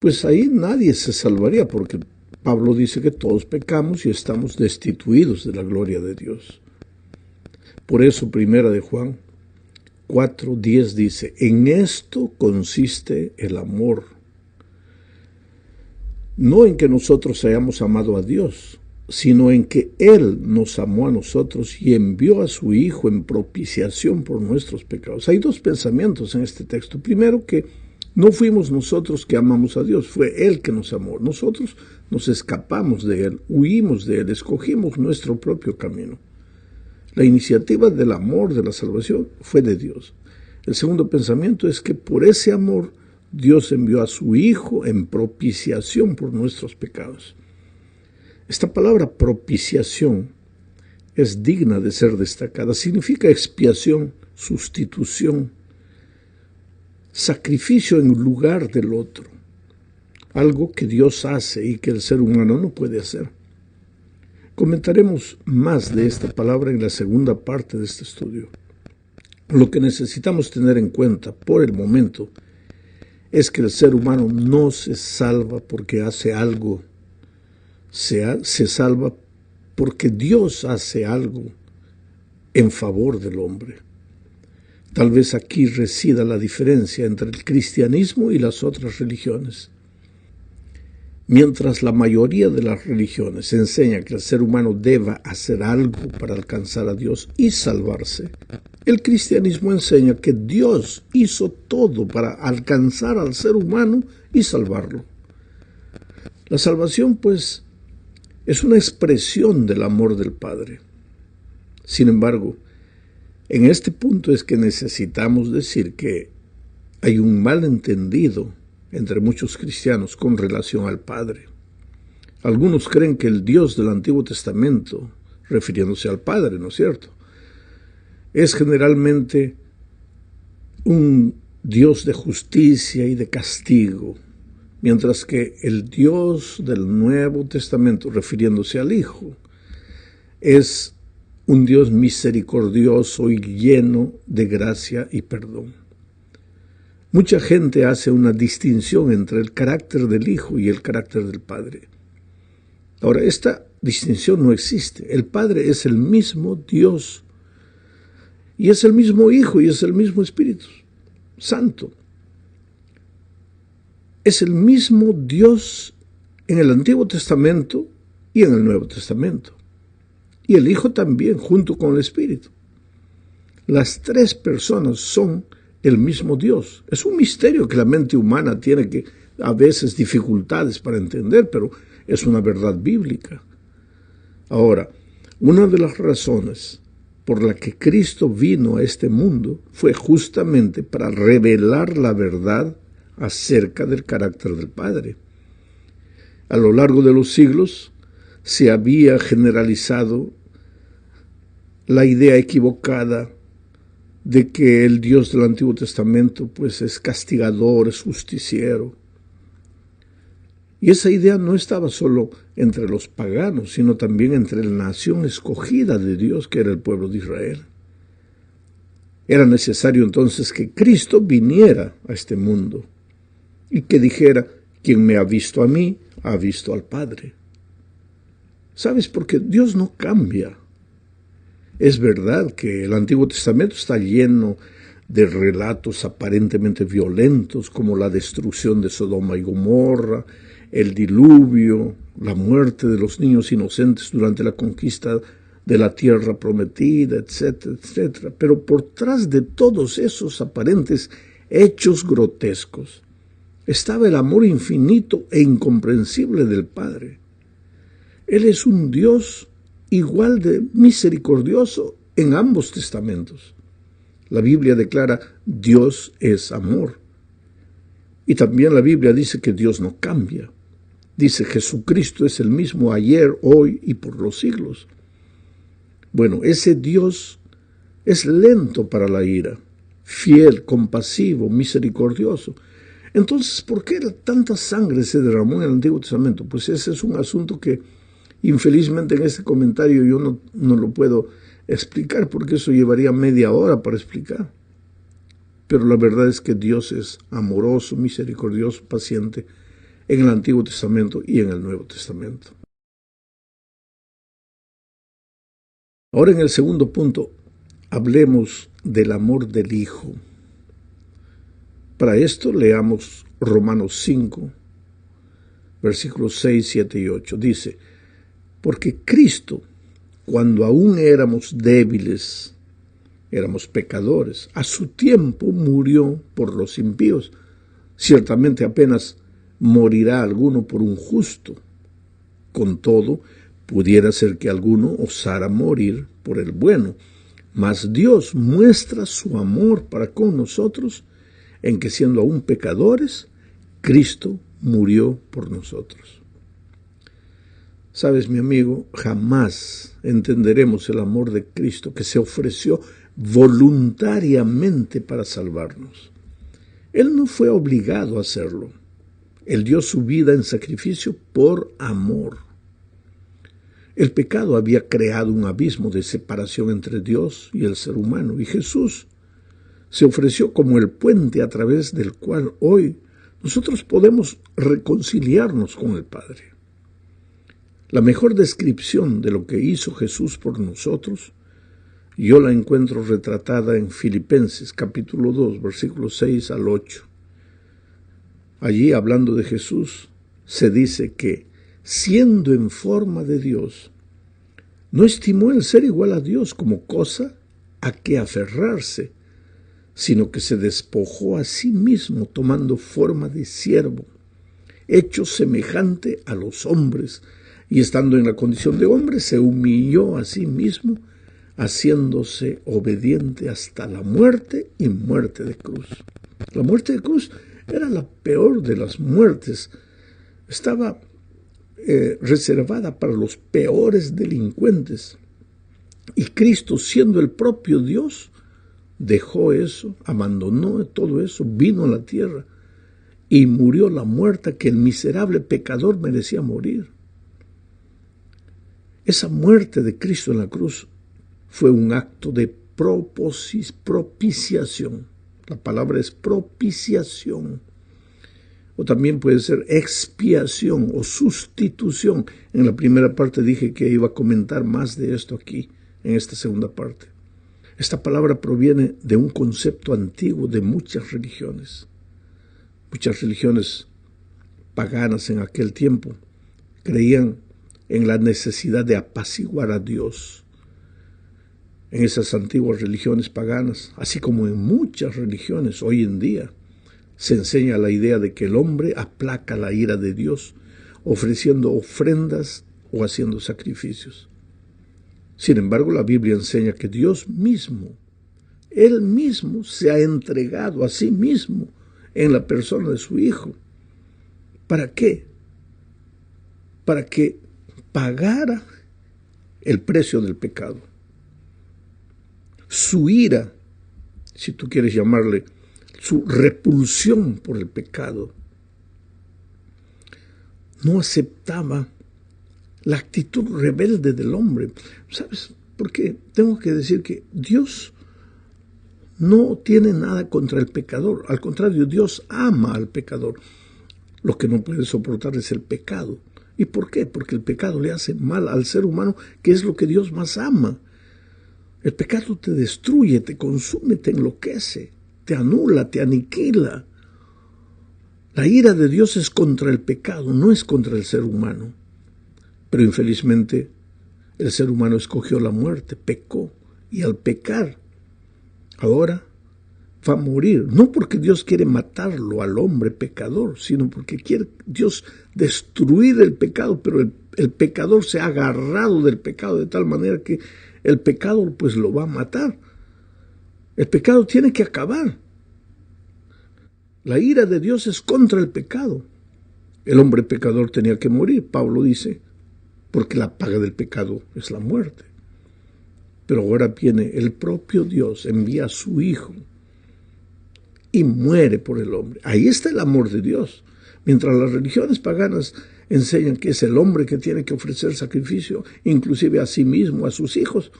pues ahí nadie se salvaría, porque Pablo dice que todos pecamos y estamos destituidos de la gloria de Dios. Por eso, primera de Juan 4:10 dice, en esto consiste el amor. No en que nosotros hayamos amado a Dios, sino en que Él nos amó a nosotros y envió a su Hijo en propiciación por nuestros pecados. Hay dos pensamientos en este texto. Primero, que no fuimos nosotros que amamos a Dios, fue Él que nos amó. Nosotros nos escapamos de Él, huimos de Él, escogimos nuestro propio camino. La iniciativa del amor, de la salvación, fue de Dios. El segundo pensamiento es que por ese amor Dios envió a su Hijo en propiciación por nuestros pecados. Esta palabra propiciación es digna de ser destacada. Significa expiación, sustitución, sacrificio en lugar del otro. Algo que Dios hace y que el ser humano no puede hacer. Comentaremos más de esta palabra en la segunda parte de este estudio. Lo que necesitamos tener en cuenta por el momento es que el ser humano no se salva porque hace algo, se salva porque Dios hace algo en favor del hombre. Tal vez aquí resida la diferencia entre el cristianismo y las otras religiones. Mientras la mayoría de las religiones enseña que el ser humano deba hacer algo para alcanzar a Dios y salvarse, el cristianismo enseña que Dios hizo todo para alcanzar al ser humano y salvarlo. La salvación, pues, es una expresión del amor del Padre. Sin embargo, en este punto es que necesitamos decir que hay un malentendido entre muchos cristianos con relación al Padre. Algunos creen que el Dios del Antiguo Testamento, refiriéndose al Padre, ¿no es cierto?, es generalmente un Dios de justicia y de castigo, mientras que el Dios del Nuevo Testamento, refiriéndose al Hijo, es un Dios misericordioso y lleno de gracia y perdón. Mucha gente hace una distinción entre el carácter del Hijo y el carácter del Padre. Ahora, esta distinción no existe. El Padre es el mismo Dios, y es el mismo Hijo, y es el mismo Espíritu Santo. Es el mismo Dios en el Antiguo Testamento y en el Nuevo Testamento. Y el Hijo también, junto con el Espíritu. Las tres personas son el mismo Dios. Es un misterio que la mente humana tiene que a veces dificultades para entender, pero es una verdad bíblica. Ahora, una de las razones por la que Cristo vino a este mundo fue justamente para revelar la verdad acerca del carácter del Padre. A lo largo de los siglos se había generalizado la idea equivocada de que el Dios del Antiguo Testamento pues es castigador, es justiciero. Y esa idea no estaba solo entre los paganos, sino también entre la nación escogida de Dios, que era el pueblo de Israel. Era necesario entonces que Cristo viniera a este mundo y que dijera, quien me ha visto a mí, ha visto al Padre. ¿Sabes? Porque Dios no cambia. Es verdad que el Antiguo Testamento está lleno de relatos aparentemente violentos, como la destrucción de Sodoma y Gomorra, el diluvio, la muerte de los niños inocentes durante la conquista de la tierra prometida, etcétera, etcétera. Pero por tras de todos esos aparentes hechos grotescos estaba el amor infinito e incomprensible del Padre. Él es un Dios igual de misericordioso en ambos testamentos. La Biblia declara, Dios es amor. Y también la Biblia dice que Dios no cambia. Dice, Jesucristo es el mismo ayer, hoy y por los siglos. Bueno, ese Dios es lento para la ira, fiel, compasivo, misericordioso. Entonces, ¿por qué tanta sangre se derramó en el Antiguo Testamento? Pues ese es un asunto que infelizmente en este comentario yo no lo puedo explicar, porque eso llevaría media hora para explicar. Pero la verdad es que Dios es amoroso, misericordioso, paciente, en el Antiguo Testamento y en el Nuevo Testamento. Ahora, en el segundo punto, hablemos del amor del Hijo. Para esto leamos Romanos 5, versículos 6, 7 y 8. Dice: porque Cristo, cuando aún éramos débiles, éramos pecadores, a su tiempo murió por los impíos. Ciertamente apenas morirá alguno por un justo. Con todo, pudiera ser que alguno osara morir por el bueno. Mas Dios muestra su amor para con nosotros en que, siendo aún pecadores, Cristo murió por nosotros. Sabes, mi amigo, jamás entenderemos el amor de Cristo, que se ofreció voluntariamente para salvarnos. Él no fue obligado a hacerlo. Él dio su vida en sacrificio por amor. El pecado había creado un abismo de separación entre Dios y el ser humano, y Jesús se ofreció como el puente a través del cual hoy nosotros podemos reconciliarnos con el Padre. La mejor descripción de lo que hizo Jesús por nosotros, yo la encuentro retratada en Filipenses capítulo 2, versículos 6 al 8. Allí, hablando de Jesús, se dice que, siendo en forma de Dios, no estimó el ser igual a Dios como cosa a que aferrarse, sino que se despojó a sí mismo, tomando forma de siervo, hecho semejante a los hombres, y estando en la condición de hombre, se humilló a sí mismo, haciéndose obediente hasta la muerte y muerte de cruz. La muerte de cruz era la peor de las muertes. Estaba reservada para los peores delincuentes. Y Cristo, siendo el propio Dios, dejó eso, abandonó todo eso, vino a la tierra y murió la muerte que el miserable pecador merecía morir. Esa muerte de Cristo en la cruz fue un acto de propiciación. La palabra es propiciación. O también puede ser expiación o sustitución. En la primera parte dije que iba a comentar más de esto aquí, en esta segunda parte. Esta palabra proviene de un concepto antiguo de muchas religiones. Muchas religiones paganas en aquel tiempo creían en la necesidad de apaciguar a Dios. En esas antiguas religiones paganas, así como en muchas religiones hoy en día, se enseña la idea de que el hombre aplaca la ira de Dios, ofreciendo ofrendas o haciendo sacrificios. Sin embargo, la Biblia enseña que Dios mismo, Él mismo se ha entregado a sí mismo en la persona de su Hijo. ¿Para qué? Para que pagara el precio del pecado. Su ira, si tú quieres llamarle, su repulsión por el pecado, no aceptaba la actitud rebelde del hombre. ¿Sabes? Porque tengo que decir que Dios no tiene nada contra el pecador. Al contrario, Dios ama al pecador. Lo que no puede soportar es el pecado. ¿Y por qué? Porque el pecado le hace mal al ser humano, que es lo que Dios más ama. El pecado te destruye, te consume, te enloquece, te anula, te aniquila. La ira de Dios es contra el pecado, no es contra el ser humano. Pero infelizmente el ser humano escogió la muerte, pecó, y al pecar ahora va a morir. No porque Dios quiere matarlo al hombre pecador, sino porque quiere Dios destruir el pecado, pero el pecador se ha agarrado del pecado de tal manera que el pecado pues lo va a matar. El pecado tiene que acabar. La ira de Dios es contra el pecado. El hombre pecador tenía que morir, Pablo dice, porque la paga del pecado es la muerte. Pero ahora viene el propio Dios, envía a su Hijo y muere por el hombre. Ahí está el amor de Dios. Mientras las religiones paganas enseñan que es el hombre que tiene que ofrecer sacrificio, inclusive a sí mismo, a sus hijos,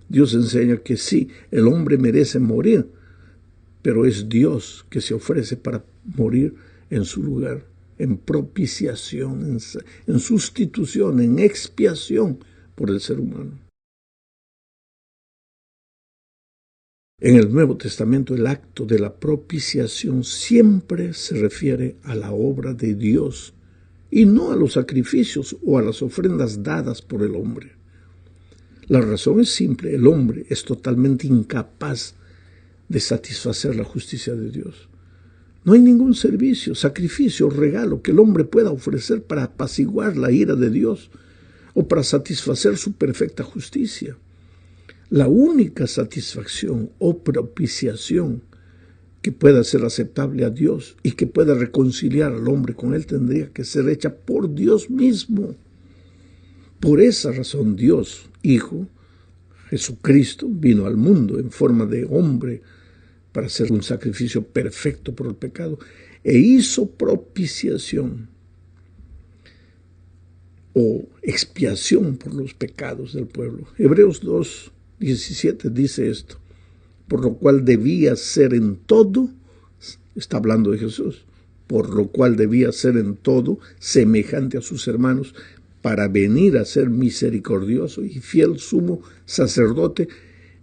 Dios enseña que sí, el hombre merece morir, pero es Dios que se ofrece para morir en su lugar, en propiciación, en sustitución, en expiación por el ser humano. En el Nuevo Testamento el acto de la propiciación siempre se refiere a la obra de Dios y no a los sacrificios o a las ofrendas dadas por el hombre. La razón es simple: el hombre es totalmente incapaz de satisfacer la justicia de Dios. No hay ningún servicio, sacrificio o regalo que el hombre pueda ofrecer para apaciguar la ira de Dios o para satisfacer su perfecta justicia. La única satisfacción o propiciación que pueda ser aceptable a Dios y que pueda reconciliar al hombre con Él tendría que ser hecha por Dios mismo. Por esa razón Dios, Hijo, Jesucristo, vino al mundo en forma de hombre para hacer un sacrificio perfecto por el pecado e hizo propiciación o expiación por los pecados del pueblo. Hebreos 2:17 dice esto: por lo cual debía ser en todo, está hablando de Jesús, por lo cual debía ser en todo semejante a sus hermanos, para venir a ser misericordioso y fiel sumo sacerdote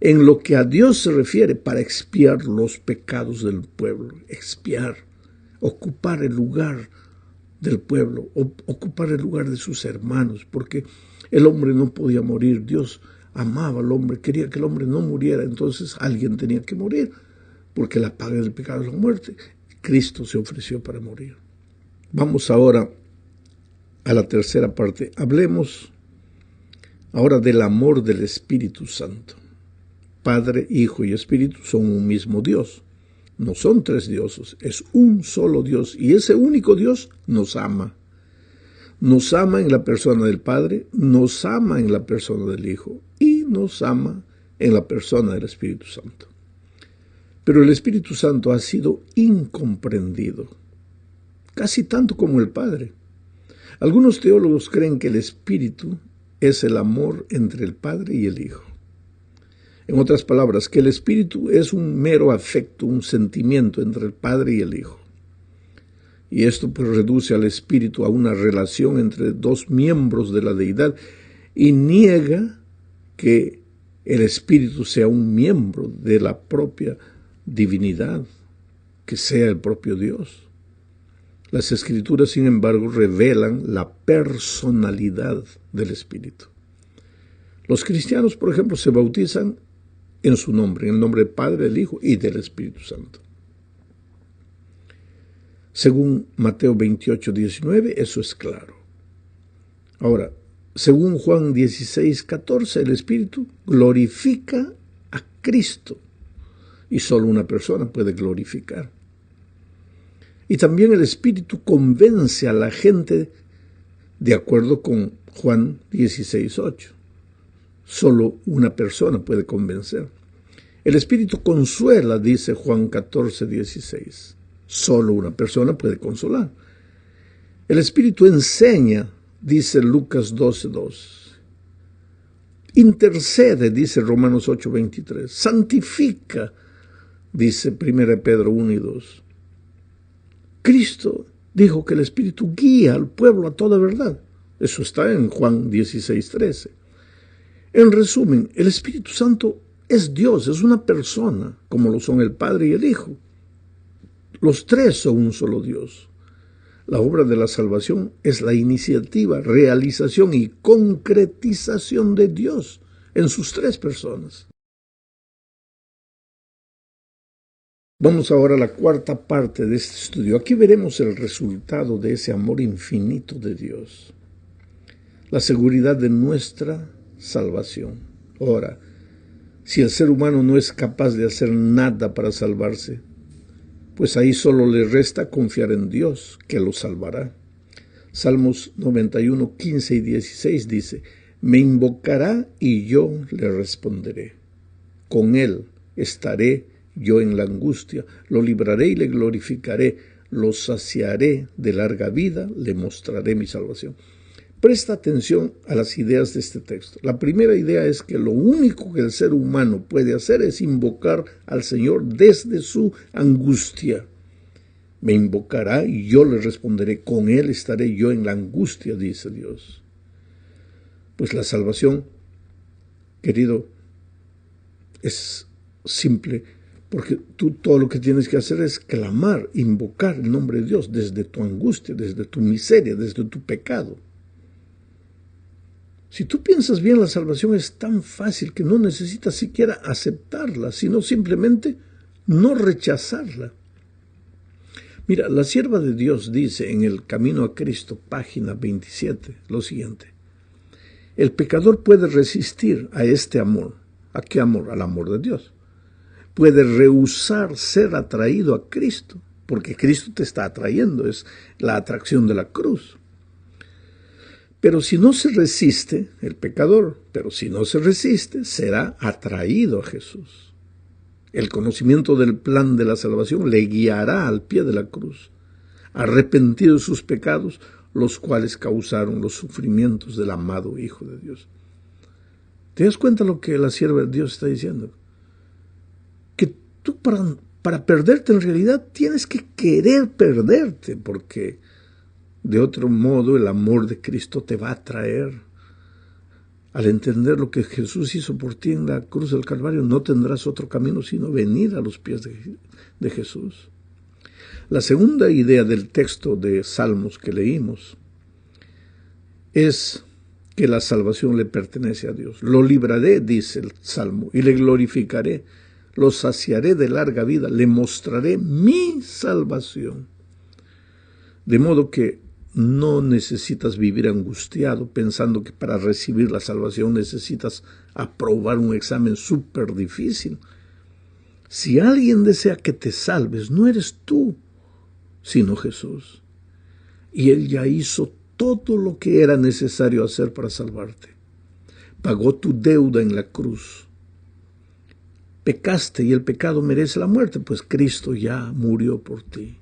en lo que a Dios se refiere, para expiar los pecados del pueblo. Expiar, ocupar el lugar del pueblo, ocupar el lugar de sus hermanos, porque el hombre no podía morir. Dios amaba al hombre, quería que el hombre no muriera, entonces alguien tenía que morir, porque la paga del pecado es la muerte. Cristo se ofreció para morir. Vamos ahora a la tercera parte. Hablemos ahora del amor del Espíritu Santo. Padre, Hijo y Espíritu son un mismo Dios. No son tres dioses, es un solo Dios, y ese único Dios nos ama. Nos ama en la persona del Padre, nos ama en la persona del Hijo y nos ama en la persona del Espíritu Santo. Pero el Espíritu Santo ha sido incomprendido, casi tanto como el Padre. Algunos teólogos creen que el Espíritu es el amor entre el Padre y el Hijo. En otras palabras, que el Espíritu es un mero afecto, un sentimiento entre el Padre y el Hijo. Y esto pues reduce al Espíritu a una relación entre dos miembros de la deidad y niega que el Espíritu sea un miembro de la propia divinidad, que sea el propio Dios. Las Escrituras, sin embargo, revelan la personalidad del Espíritu. Los cristianos, por ejemplo, se bautizan en su nombre, en el nombre del Padre, del Hijo y del Espíritu Santo. Según Mateo 28:19, eso es claro. Ahora, según Juan 16:14, el Espíritu glorifica a Cristo y solo una persona puede glorificar. Y también el Espíritu convence a la gente de acuerdo con Juan 16:8. Solo una persona puede convencer. El Espíritu consuela, dice Juan 14:16. Solo una persona puede consolar. El Espíritu enseña, dice Lucas 12:2. Intercede, dice Romanos 8:23. Santifica, dice 1 Pedro 1:2. Cristo dijo que el Espíritu guía al pueblo a toda verdad. Eso está en Juan 16:13. En resumen, el Espíritu Santo es Dios, es una persona, como lo son el Padre y el Hijo. Los tres son un solo Dios. La obra de la salvación es la iniciativa, realización y concretización de Dios en sus tres personas. Vamos ahora a la cuarta parte de este estudio. Aquí veremos el resultado de ese amor infinito de Dios. La seguridad de nuestra salvación. Ahora, si el ser humano no es capaz de hacer nada para salvarse, pues ahí solo le resta confiar en Dios, que lo salvará. Salmos 91, 15 y 16 dice: me invocará y yo le responderé. Con él estaré yo en la angustia, lo libraré y le glorificaré, lo saciaré de larga vida, le mostraré mi salvación. Presta atención a las ideas de este texto. La primera idea es que lo único que el ser humano puede hacer es invocar al Señor desde su angustia. Me invocará y yo le responderé. Con él estaré yo en la angustia, dice Dios. Pues la salvación, querido, es simple, porque tú todo lo que tienes que hacer es clamar, invocar el nombre de Dios desde tu angustia, desde tu miseria, desde tu pecado. Si tú piensas bien, la salvación es tan fácil que no necesitas siquiera aceptarla, sino simplemente no rechazarla. Mira, la sierva de Dios dice en El Camino a Cristo, página 27, lo siguiente. El pecador puede resistir a este amor. ¿A qué amor? Al amor de Dios. Puede rehusar ser atraído a Cristo, porque Cristo te está atrayendo, es la atracción de la cruz. Pero si no se resiste, el pecador, será atraído a Jesús. El conocimiento del plan de la salvación le guiará al pie de la cruz, arrepentido de sus pecados, los cuales causaron los sufrimientos del amado Hijo de Dios. ¿Te das cuenta lo que la sierva de Dios está diciendo? Que tú para perderte en realidad tienes que querer perderte, porque de otro modo el amor de Cristo te va a atraer. Al entender lo que Jesús hizo por ti en la cruz del Calvario, no tendrás otro camino sino venir a los pies de Jesús. La segunda idea del texto de Salmos que leímos es que la salvación le pertenece a Dios. Lo libraré, dice el Salmo, y le glorificaré, lo saciaré de larga vida, le mostraré mi salvación. De modo que no necesitas vivir angustiado pensando que para recibir la salvación necesitas aprobar un examen súper difícil. Si alguien desea que te salves, no eres tú, sino Jesús. Y Él ya hizo todo lo que era necesario hacer para salvarte. Pagó tu deuda en la cruz. Pecaste y el pecado merece la muerte, pues Cristo ya murió por ti.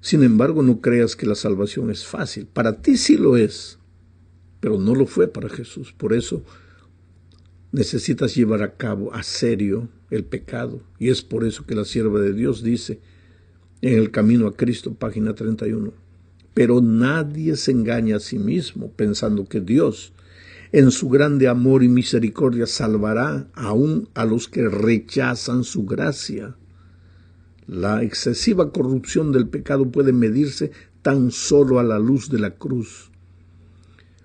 Sin embargo, no creas que la salvación es fácil. Para ti sí lo es, pero no lo fue para Jesús. Por eso necesitas llevar a cabo a serio el pecado. Y es por eso que la sierva de Dios dice en El Camino a Cristo, página 31, pero nadie se engaña a sí mismo pensando que Dios, en su grande amor y misericordia, salvará aún a los que rechazan su gracia. La excesiva corrupción del pecado puede medirse tan solo a la luz de la cruz.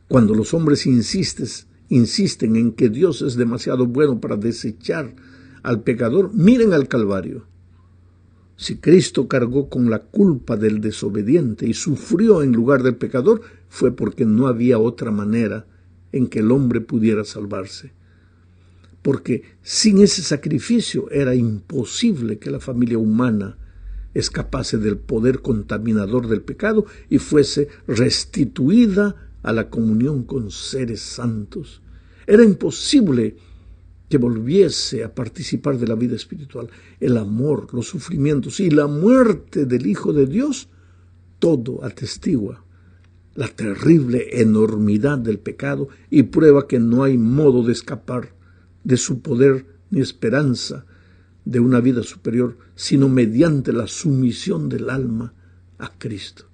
Cuando los hombres insisten en que Dios es demasiado bueno para desechar al pecador, miren al Calvario. Si Cristo cargó con la culpa del desobediente y sufrió en lugar del pecador, fue porque no había otra manera en que el hombre pudiera salvarse. Porque sin ese sacrificio era imposible que la familia humana escapase del poder contaminador del pecado y fuese restituida a la comunión con seres santos. Era imposible que volviese a participar de la vida espiritual. El amor, los sufrimientos y la muerte del Hijo de Dios, todo atestigua la terrible enormidad del pecado y prueba que no hay modo de escapar de su poder ni esperanza de una vida superior, sino mediante la sumisión del alma a Cristo.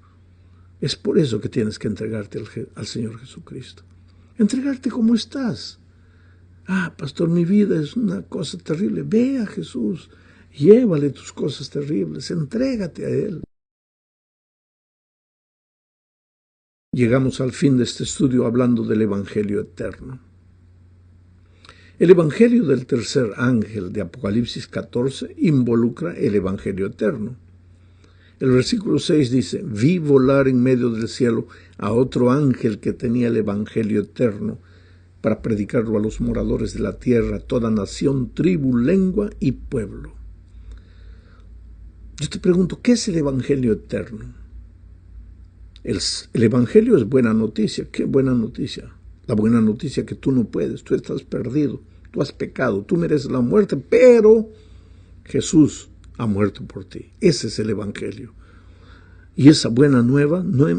Es por eso que tienes que entregarte al Señor Jesucristo. Entregarte como estás. Pastor, mi vida es una cosa terrible. Ve a Jesús, llévale tus cosas terribles, entrégate a Él. Llegamos al fin de este estudio hablando del Evangelio eterno. El Evangelio del tercer ángel de Apocalipsis 14 involucra el Evangelio eterno. El versículo 6 dice, vi volar en medio del cielo a otro ángel que tenía el Evangelio eterno para predicarlo a los moradores de la tierra, toda nación, tribu, lengua y pueblo. Yo te pregunto, ¿qué es el Evangelio eterno? El Evangelio es buena noticia. ¿Qué buena noticia? La buena noticia que tú no puedes, tú estás perdido, tú has pecado, tú mereces la muerte, pero Jesús ha muerto por ti. Ese es el Evangelio. Y esa buena nueva no es...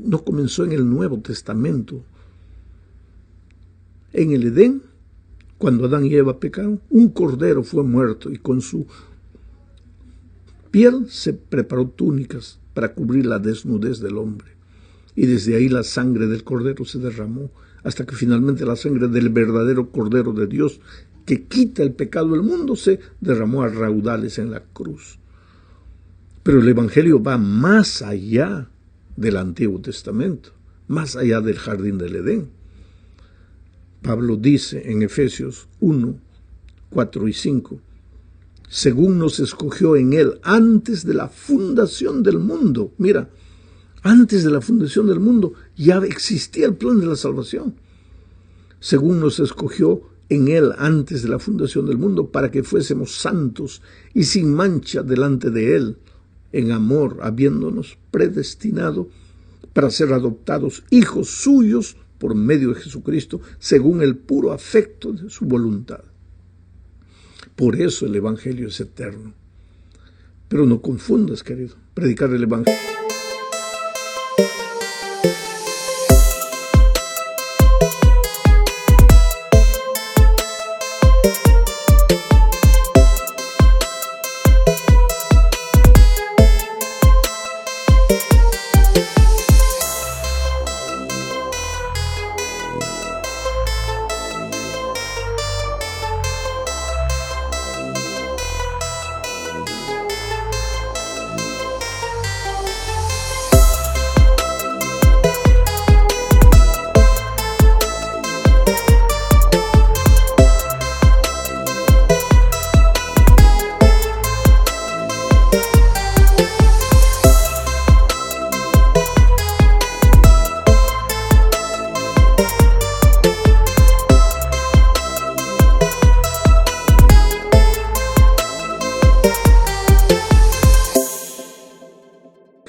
no comenzó en el Nuevo Testamento. En el Edén, cuando Adán y Eva pecaron, un cordero fue muerto y con su piel se preparó túnicas para cubrir la desnudez del hombre. Y desde ahí la sangre del cordero se derramó, hasta que finalmente la sangre del verdadero Cordero de Dios, que quita el pecado del mundo, se derramó a raudales en la cruz. Pero el Evangelio va más allá del Antiguo Testamento, más allá del jardín del Edén. Pablo dice en Efesios 1, 4 y 5, según nos escogió en él antes de la fundación del mundo. Mira, antes de la fundación del mundo ya existía el plan de la salvación. Según nos escogió en él antes de la fundación del mundo, para que fuésemos santos y sin mancha delante de él, en amor, habiéndonos predestinado para ser adoptados hijos suyos por medio de Jesucristo, según el puro afecto de su voluntad. Por eso el Evangelio es eterno. Pero no confundas, querido, predicar el Evangelio.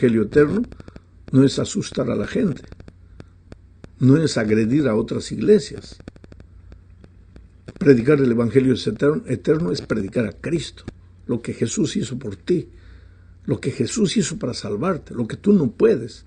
El Evangelio eterno no es asustar a la gente, no es agredir a otras iglesias. Predicar el Evangelio eterno es predicar a Cristo, lo que Jesús hizo por ti, lo que Jesús hizo para salvarte, lo que tú no puedes.